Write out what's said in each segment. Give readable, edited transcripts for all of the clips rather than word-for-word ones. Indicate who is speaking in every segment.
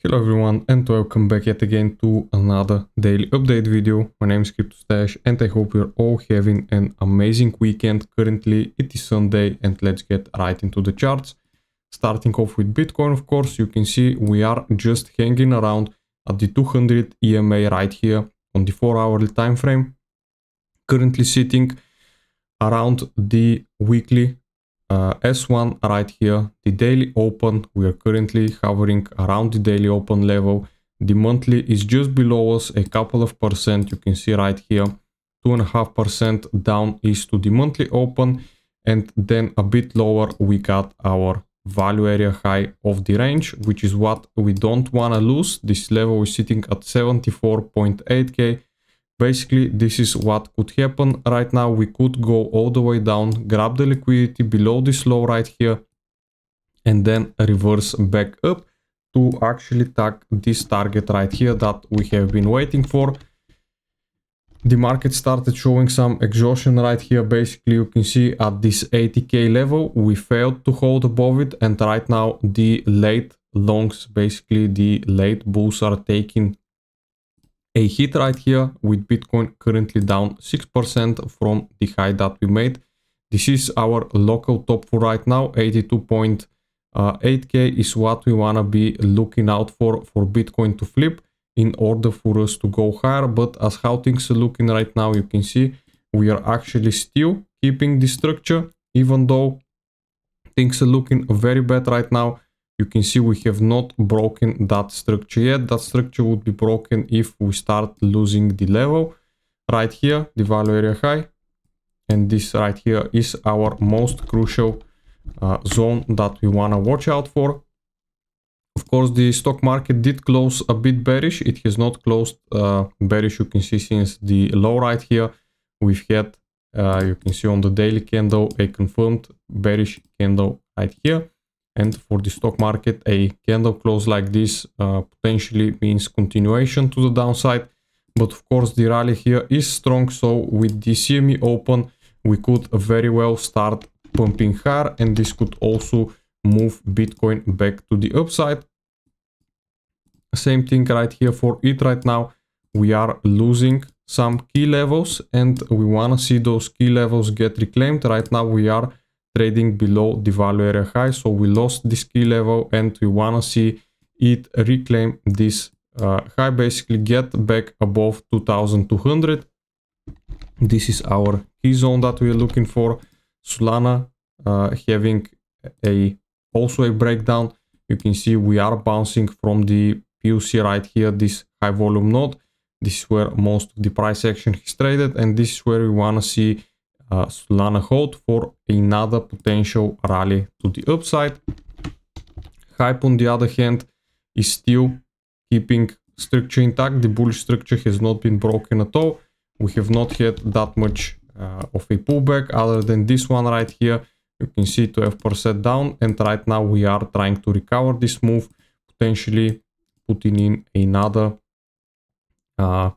Speaker 1: Hello everyone and welcome back yet again to another daily update video. My name is CryptoStash and I hope you're all having an amazing weekend. Currently it is Sunday and let's get right into the charts. Starting off with Bitcoin, of course, you can see we are just hanging around at the 200 EMA right here on the 4-hourly time frame. Currently sitting around the weekly S1 right here, the daily open. We are currently hovering around the daily open level. The monthly is just below us a couple of percent. You can see right here 2.5% down is to the monthly open, and then a bit lower we got our value area high of the range, which is what we don't want to lose. This level is sitting at 74.8k. Basically, this is what could happen right now. We could go all the way down, grab the liquidity below this low right here, and then reverse back up to actually tag this target right here that we have been waiting for. The market started showing some exhaustion right here. Basically, you can see at this 80k level, we failed to hold above it. And right now, the late longs, basically the late bulls are taking a hit right here, with Bitcoin currently down 6% from the high that we made. This is our local top for right now. 82.8k is what we want to be looking out for Bitcoin to flip in order for us to go higher. But as how things are looking right now, you can see we are actually still keeping the structure, even though things are looking very bad right now. You can see we have not broken that structure yet. That structure would be broken if we start losing the level right here, the value area high. And this right here is our most crucial zone that we want to watch out for. Of course, the stock market did close a bit bearish. It has not closed bearish, you can see, since the low right here. We've had, you can see on the daily candle, a confirmed bearish candle right here. And for the stock market, a candle close like this potentially means continuation to the downside. But of course, the rally here is strong. So with the CME open, we could very well start pumping higher. And this could also move Bitcoin back to the upside. Same thing right here for it right now. We are losing some key levels and we want to see those key levels get reclaimed. Right now we are trading below the value area high, so we lost this key level and we want to see it reclaim this high, basically get back above 2200. This is our key zone that we are looking for. Solana having also a breakdown. You can see we are bouncing from the PUC right here, this high volume node. This is where most of the price action is traded, and this is where we want to see Solana hold for another potential rally to the upside. Hype, on the other hand, is still keeping structure intact. The bullish structure has not been broken at all. We have not had that much of a pullback other than this one right here. You can see 12% down, and right now we are trying to recover this move, potentially putting in another higher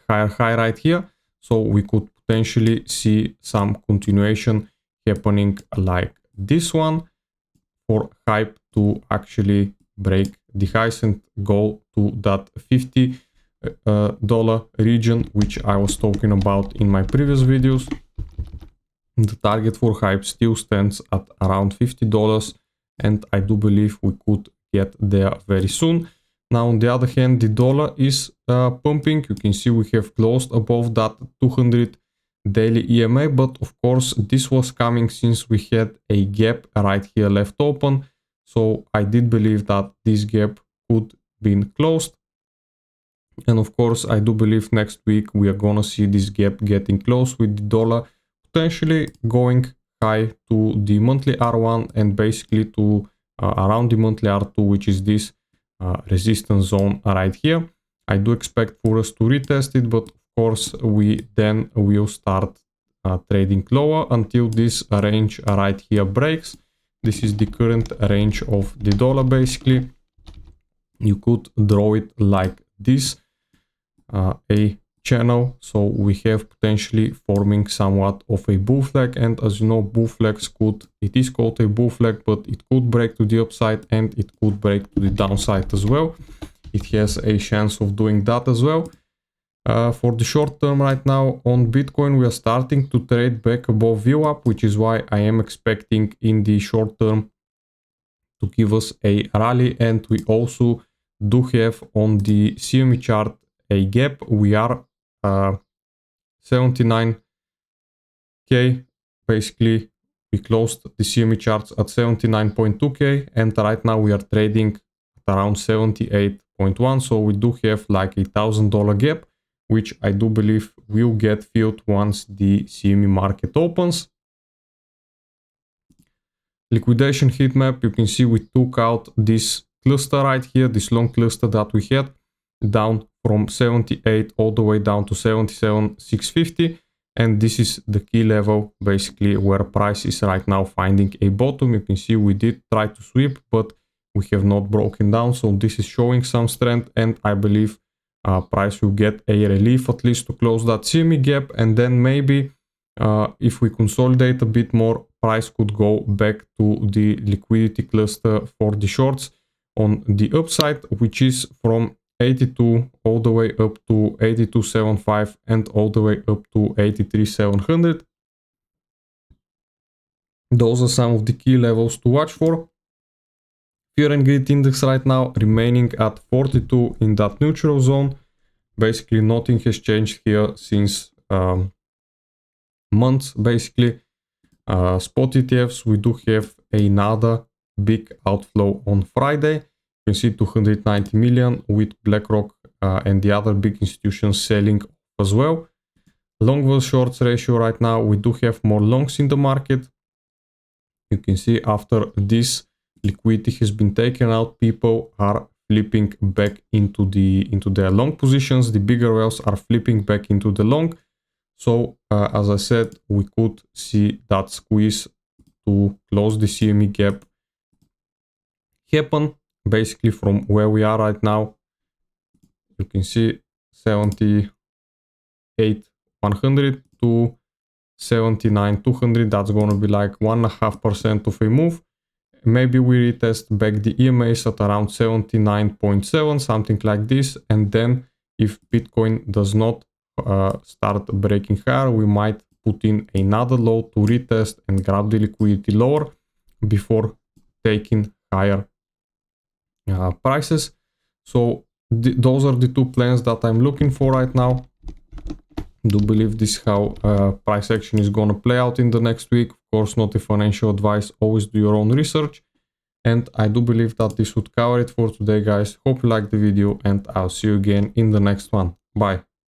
Speaker 1: high right here. So we could potentially see some continuation happening like this one for hype to actually break the highs and go to that $50 region, which I was talking about in my previous videos. The target for hype still stands at around $50, and I do believe we could get there very soon. Now, on the other hand, the dollar is pumping. You can see we have closed above that 200 daily EMA, but of course, this was coming since we had a gap right here left open. So I did believe that this gap could be closed. And of course, I do believe next week we are gonna see this gap getting close, with the dollar potentially going high to the monthly R1 and basically to around the monthly R2, which is this resistance zone right here. I do expect for us to retest it, but of course we then will start trading lower until this range right here breaks. This is the current range of the dollar. Basically, you could draw it like this, a channel, so we have potentially forming somewhat of a bull flag. And as you know, bull flags it is called a bull flag, but it could break to the upside and it could break to the downside as well. It has a chance of doing that as well. For the short term right now on Bitcoin, we are starting to trade back above VWAP, which is why I am expecting in the short term to give us a rally. And we also do have on the CME chart a gap. We are 79k. Basically, we closed the CME charts at 79.2k, and right now we are trading at around 78.1. So we do have like $1,000 gap, which I do believe will get filled once the CME market opens. Liquidation heat map, you can see we took out this cluster right here, this long cluster that we had, down from 78 all the way down to 77,650, and this is the key level basically where price is right now finding a bottom. You can see we did try to sweep, but we have not broken down, so this is showing some strength, and I believe price will get a relief at least to close that CME gap, and then maybe if we consolidate a bit more, price could go back to the liquidity cluster for the shorts on the upside, which is from 82 all the way up to 82.75 and all the way up to 83.700. Those are some of the key levels to watch for. Fear and Greed Index right now remaining at 42 in that neutral zone. Basically nothing has changed here since months basically. Spot ETFs, we do have another big outflow on Friday. You can see 290 million with BlackRock and the other big institutions selling as well. Long versus shorts ratio right now, we do have more longs in the market. You can see after this liquidity has been taken out, people are flipping back into their long positions. The bigger whales are flipping back into the long. So as I said, we could see that squeeze to close the CME gap happen basically from where we are right now. You can see 78,100 to 79,200. That's going to be like 1.5% of a move. Maybe we retest back the EMAs at around 79.7, something like this. And then if Bitcoin does not start breaking higher, we might put in another low to retest and grab the liquidity lower before taking higher prices. So those are the two plans that I'm looking for right now. Do believe this is how price action is gonna play out in the next week. Of course, not a financial advice, always do your own research. And I do believe that this would cover it for today, guys. Hope you liked the video, and I'll see you again in the next one. Bye.